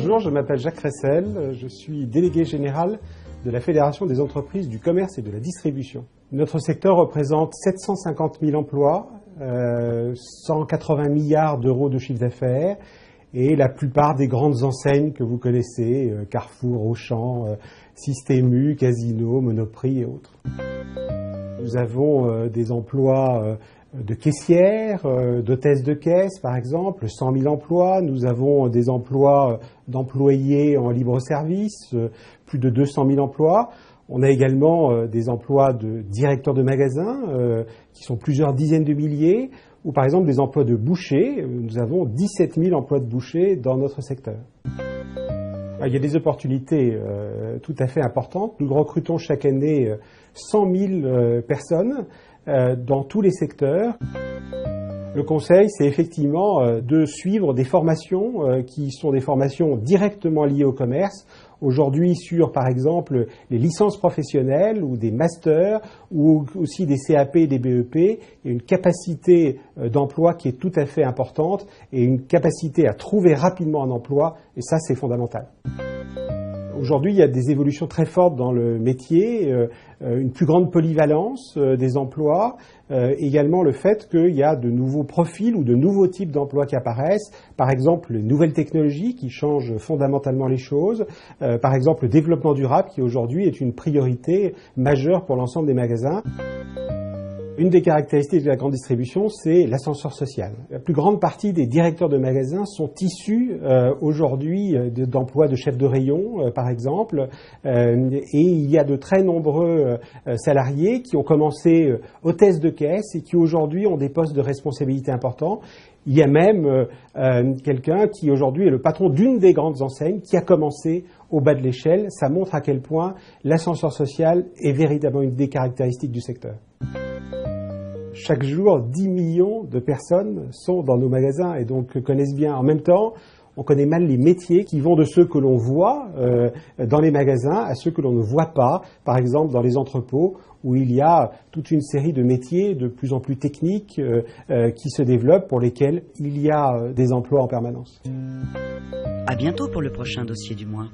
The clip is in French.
Bonjour, je m'appelle Jacques Ressel, je suis délégué général de la Fédération des entreprises du commerce et de la distribution. Notre secteur représente 750 000 emplois, 180 milliards d'euros de chiffre d'affaires et la plupart des grandes enseignes que vous connaissez, Carrefour, Auchan, Système U, Casino, Monoprix et autres. Nous avons des emplois de caissières, d'hôtesses de caisse par exemple, 100 000 emplois. Nous avons des emplois d'employés en libre service, plus de 200 000 emplois. On a également des emplois de directeurs de magasins qui sont plusieurs dizaines de milliers, ou par exemple des emplois de bouchers. Nous avons 17 000 emplois de bouchers dans notre secteur. Il y a des opportunités tout à fait importantes. Nous recrutons chaque année 100 000 personnes dans tous les secteurs. Le conseil, c'est effectivement de suivre des formations qui sont des formations directement liées au commerce. Aujourd'hui, sur, par exemple, les licences professionnelles ou des masters ou aussi des CAP et des BEP, il y a une capacité d'emploi qui est tout à fait importante et une capacité à trouver rapidement un emploi, et ça, c'est fondamental. Aujourd'hui, il y a des évolutions très fortes dans le métier, une plus grande polyvalence des emplois, également le fait qu'il y a de nouveaux profils ou de nouveaux types d'emplois qui apparaissent, par exemple les nouvelles technologies qui changent fondamentalement les choses, par exemple le développement durable qui aujourd'hui est une priorité majeure pour l'ensemble des magasins. Une des caractéristiques de la grande distribution, c'est l'ascenseur social. La plus grande partie des directeurs de magasins sont issus aujourd'hui d'emplois de chefs de rayon, par exemple, et il y a de très nombreux salariés qui ont commencé hôtesses de caisse et qui aujourd'hui ont des postes de responsabilité importants. Il y a même quelqu'un qui aujourd'hui est le patron d'une des grandes enseignes qui a commencé au bas de l'échelle. Ça montre à quel point l'ascenseur social est véritablement une des caractéristiques du secteur. Chaque jour, 10 millions de personnes sont dans nos magasins et donc connaissent bien. En même temps, on connaît mal les métiers qui vont de ceux que l'on voit dans les magasins à ceux que l'on ne voit pas, par exemple dans les entrepôts où il y a toute une série de métiers de plus en plus techniques qui se développent pour lesquels il y a des emplois en permanence. À bientôt pour le prochain dossier du mois.